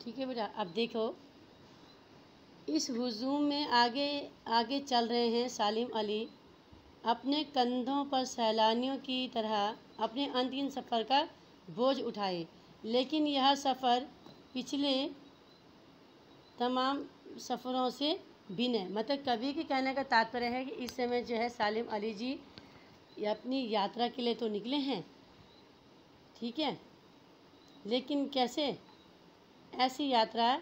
ठीक है बेटा। अब देखो, इस हुजूम में आगे आगे चल रहे हैं सालिम अली, अपने कंधों पर सैलानियों की तरह अपने अंतिम सफ़र का बोझ उठाए। लेकिन यह सफ़र पिछले तमाम सफ़रों से भिन्न है। मतलब कवि के कहने का तात्पर्य है कि इस समय जो है सालिम अली जी अपनी यात्रा के लिए तो निकले हैं, ठीक है, लेकिन कैसे? ऐसी यात्रा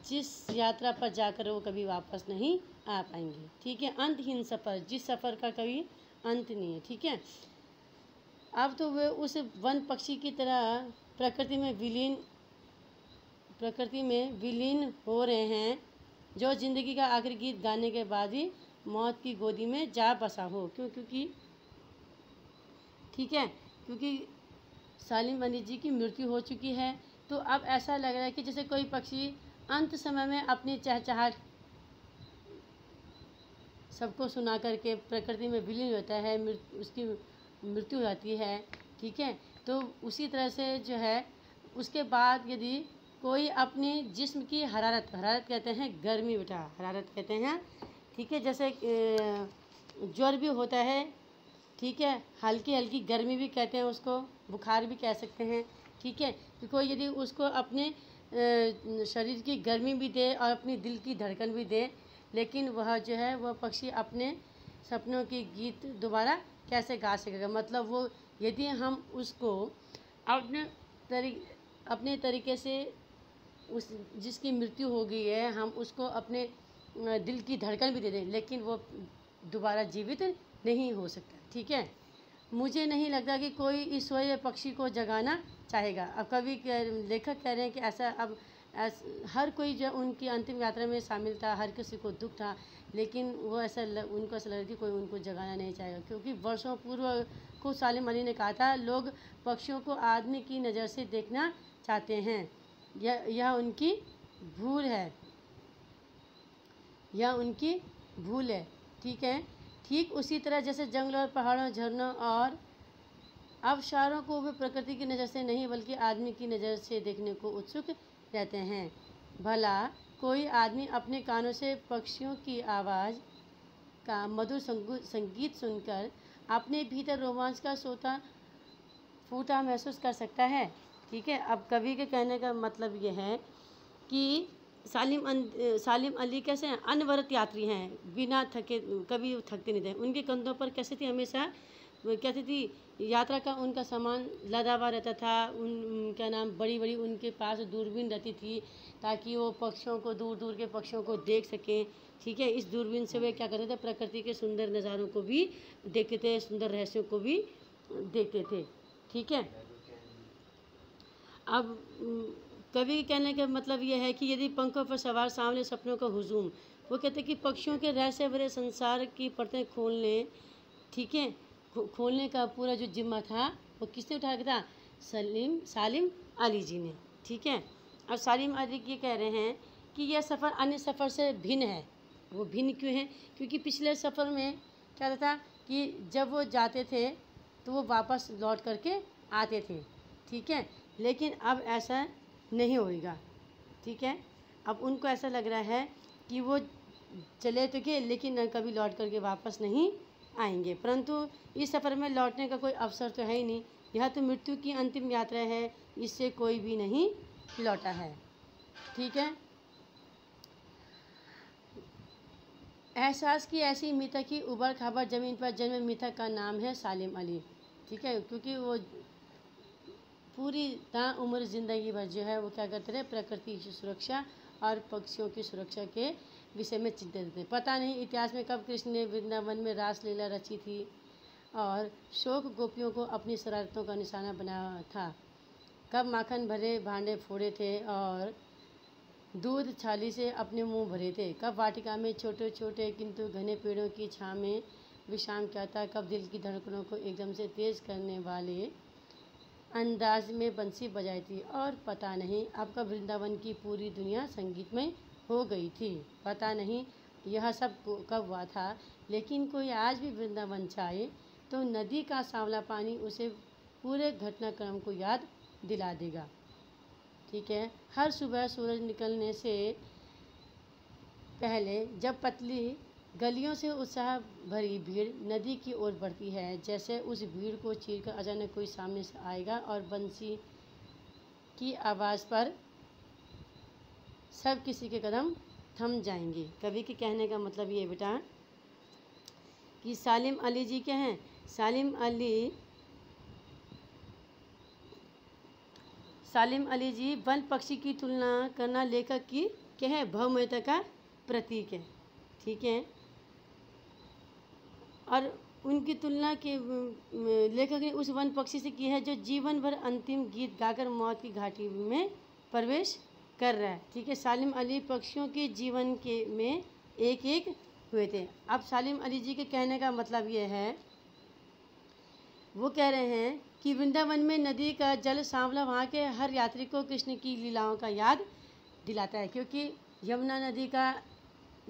जिस यात्रा पर जाकर वो कभी वापस नहीं आ पाएंगे, ठीक है। अंतहीन सफ़र, जिस सफ़र का कभी अंत नहीं है, ठीक है। अब तो वे उस वन पक्षी की तरह प्रकृति में विलीन हो रहे हैं जो ज़िंदगी का आखिरी गीत गाने के बाद ही मौत की गोदी में जा बसा हो। क्योंकि ठीक है, क्योंकि सालिम अली जी की मृत्यु हो चुकी है, तो अब ऐसा लग रहा है कि जैसे कोई पक्षी अंत समय में अपनी चहचहाट सबको सुना करके प्रकृति में विलीन होता है, उसकी मृत्यु हो जाती है, ठीक है। तो उसी तरह से जो है उसके बाद यदि कोई अपनी जिस्म की हरारत कहते हैं गर्मी बेटा, हरारत कहते हैं, ठीक है। जैसे ज्वर भी होता है, ठीक है, हल्की हल्की गर्मी भी कहते हैं उसको, बुखार भी कह सकते हैं, ठीक है। तो कोई यदि उसको अपने शरीर की गर्मी भी दे और अपनी दिल की धड़कन भी दे, लेकिन वह जो है वह पक्षी अपने सपनों की गीत दोबारा कैसे गा सकेगा? मतलब वो यदि हम उसको अपने तरीके से उस जिसकी मृत्यु हो गई है, हम उसको अपने दिल की धड़कन भी दे दें, लेकिन वो दोबारा जीवित नहीं हो सकता, ठीक है। मुझे नहीं लगता कि कोई इस सोए पक्षी को जगाना चाहेगा। अब लेखक कह रहे हैं कि ऐसा अब हर कोई जो उनकी अंतिम यात्रा में शामिल था, हर किसी को दुख था, लेकिन वो उनको ऐसा लग रहा कि कोई उनको जगाना नहीं चाहेगा। क्योंकि वर्षों पूर्व को सालिम अली ने कहा था, लोग पक्षियों को आदमी की नज़र से देखना चाहते हैं, यह उनकी भूल है, ठीक है। ठीक उसी तरह जैसे जंगलों और पहाड़ों, झरनों और आबशारों को वे प्रकृति की नज़र से नहीं बल्कि आदमी की नज़र से देखने को उत्सुक रहते हैं। भला कोई आदमी अपने कानों से पक्षियों की आवाज़ का मधुर संगीत सुनकर अपने भीतर रोमांच का फूटा महसूस कर सकता है, ठीक है। अब कवि के कहने का मतलब ये है कि सालिम अली कैसे हैं? अनवरत यात्री हैं, बिना थके, कभी थकते नहीं थे। उनके कंधों पर कैसे थी? हमेशा कहती थी यात्रा का उनका सामान लदा हुआ रहता था। क्या नाम, बड़ी बड़ी उनके पास दूरबीन रहती थी ताकि वो पक्षियों को, दूर दूर के पक्षियों को देख सकें, ठीक है। इस दूरबीन से वे क्या करते थे? प्रकृति के सुंदर नज़ारों को भी देखते थे, सुंदर रहस्यों को भी देखते थे, ठीक है। अब कवि के कहने का मतलब यह है कि यदि पंखों पर सवार सामने सपनों का हुजूम, वो कहते हैं कि पक्षियों के रहस्य भरे संसार की परतें खोलने, ठीक है, खोलने का पूरा जो जिम्मा था वो किसने उठा रखा था? सालिम अली जी ने, ठीक है। अब सालिम अली ये कह रहे हैं कि यह सफ़र अन्य सफ़र से भिन्न है। वो भिन्न क्यों है? क्योंकि पिछले सफ़र में क्या था कि जब वो जाते थे तो वो वापस लौट करके आते थे, ठीक है, लेकिन अब ऐसा नहीं होएगा, ठीक है। अब उनको ऐसा लग रहा है कि वो चले तो गए लेकिन कभी लौट करके वापस नहीं आएंगे। परंतु इस सफ़र में लौटने का कोई अवसर तो है ही नहीं, यह तो मृत्यु की अंतिम यात्रा है, इससे कोई भी नहीं लौटा है, ठीक है। एहसास की ऐसी मिथक की उबड़ खाबड़ ज़मीन पर जन्मे मिथक का नाम है सालिम अली, ठीक है। क्योंकि वो पूरी ताउम्र ज़िंदगी भर जो है वो क्या करते रहे? प्रकृति की सुरक्षा और पक्षियों की सुरक्षा के विषय में चिंतित थे। पता नहीं इतिहास में कब कृष्ण ने वृंदावन में रासलीला रची थी और शोक गोपियों को अपनी शरारतों का निशाना बनाया था, कब माखन भरे भांडे फोड़े थे और दूध छाली से अपने मुंह भरे थे, कब वाटिका में छोटे छोटे किंतु घने पेड़ों की छाँव में विश्राम किया था, कब दिल की धड़कनों को एकदम से तेज करने वाले अंदाज में बंसी बजाई थी, और पता नहीं अब कब वृंदावन की पूरी दुनिया संगीतमय हो गई थी। पता नहीं यह सब कब हुआ था, लेकिन कोई आज भी वृंदावन जाए तो नदी का सांवला पानी उसे पूरे घटनाक्रम को याद दिला देगा। ठीक है। हर सुबह सूरज निकलने से पहले जब पतली गलियों से उत्साह भरी भीड़ नदी की ओर बढ़ती है, जैसे उस भीड़ को चीरकर अचानक कोई सामने से आएगा और बंसी की आवाज़ पर सब किसी के कदम थम जाएंगे। कवि के कहने का मतलब ये बेटा कि सालिम अली जी क्या हैं? सालिम अली जी वन पक्षी की तुलना करना लेखक की क्या है? भव्यता का प्रतीक है, ठीक है। और उनकी तुलना के लेखक ने उस वन पक्षी से की है जो जीवन भर अंतिम गीत गाकर मौत की घाटी में प्रवेश कर रहा है, ठीक है। सालिम अली पक्षियों के जीवन के में एक एक हुए थे। अब सालिम अली जी के कहने का मतलब ये है, वो कह रहे हैं कि वृंदावन में नदी का जल सांवला वहाँ के हर यात्री को कृष्ण की लीलाओं का याद दिलाता है, क्योंकि यमुना नदी का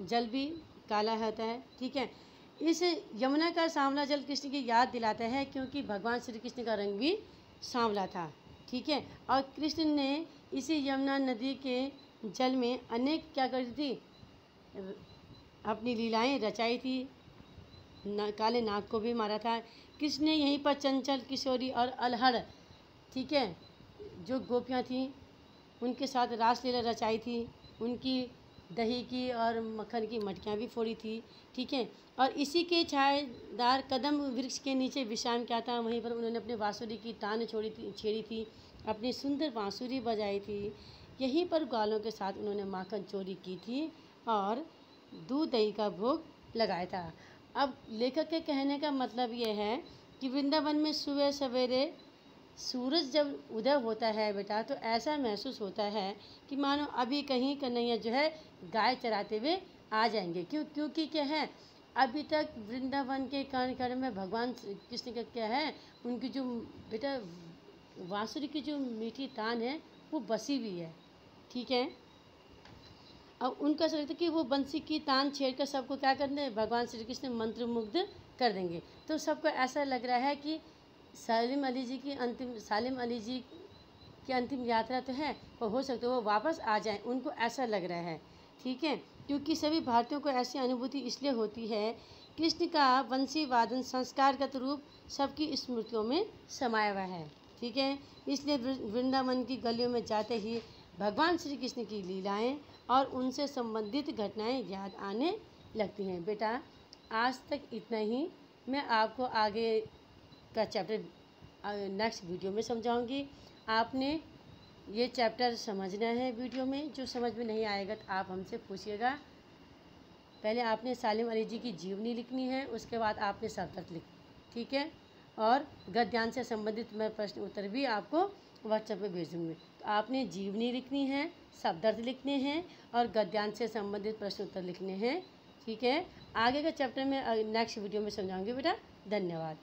जल भी काला होता है, ठीक है। इस यमुना का सांवला जल कृष्ण की याद दिलाता है, क्योंकि भगवान श्री कृष्ण का रंग भी सांवला था, ठीक है। और कृष्ण ने इसी यमुना नदी के जल में अनेक क्या करी थी? अपनी लीलाएं रचाई थी। काले नाग को भी मारा था कृष्ण ने। यहीं पर चंचल किशोरी और अलहड़, ठीक है, जो गोपियाँ थीं उनके साथ रासलीला रचाई थी। उनकी दही की और मक्खन की मटकियाँ भी फोड़ी थी, ठीक है। और इसी के छायादार कदम वृक्ष के नीचे विश्राम किया था। वहीं पर उन्होंने अपने बांसुरी की तान छेड़ी थी, अपनी सुंदर बांसुरी बजाई थी। यहीं पर ग्वालों के साथ उन्होंने माखन चोरी की थी और दूध दही का भोग लगाया था। अब लेखक के कहने का मतलब ये है कि वृंदावन में सुबह सवेरे सूरज जब उदय होता है बेटा, तो ऐसा महसूस होता है कि मानो अभी कहीं कन्हैया जो है गाय चराते हुए आ जाएंगे। क्योंकि क्या है, अभी तक वृंदावन के कण कण में भगवान कृष्ण का क्या है, उनकी जो बेटा बांसुरी की जो मीठी तान है वो बसी हुई है, ठीक है। अब उनका ऐसा लगता है कि वो बंसी की तान छेड़कर सबको क्या कर दें, भगवान श्री कृष्ण मंत्रमुग्ध कर देंगे। तो सबको ऐसा लग रहा है कि सालिम अली जी की अंतिम यात्रा तो है, और हो सकता है वो वापस आ जाएं, उनको ऐसा लग रहा है, ठीक है। क्योंकि सभी भारतीयों को ऐसी अनुभूति इसलिए होती है, कृष्ण का बंसी वादन संस्कारगत रूप सबकी स्मृतियों में समाया हुआ है, ठीक है। इसलिए वृंदावन की गलियों में जाते ही भगवान श्री कृष्ण की लीलाएं और उनसे संबंधित घटनाएं याद आने लगती हैं। बेटा आज तक इतना ही। मैं आपको आगे का चैप्टर नेक्स्ट वीडियो में समझाऊंगी। आपने ये चैप्टर समझना है वीडियो में। जो समझ में नहीं आएगा तो आप हमसे पूछिएगा। पहले आपने सालिम अली जी की जीवनी लिखनी है, उसके बाद आपने शब्दार्थ लिख, ठीक है। और गद्यांश से संबंधित मैं प्रश्न उत्तर भी आपको व्हाट्सएप पे भेज दूँगी। तो आपने जीवनी लिखनी है, शब्दार्थ लिखने हैं और गद्यांश से संबंधित प्रश्न उत्तर लिखने हैं, ठीक है। आगे का चैप्टर में नेक्स्ट वीडियो में समझाऊंगी बेटा। धन्यवाद।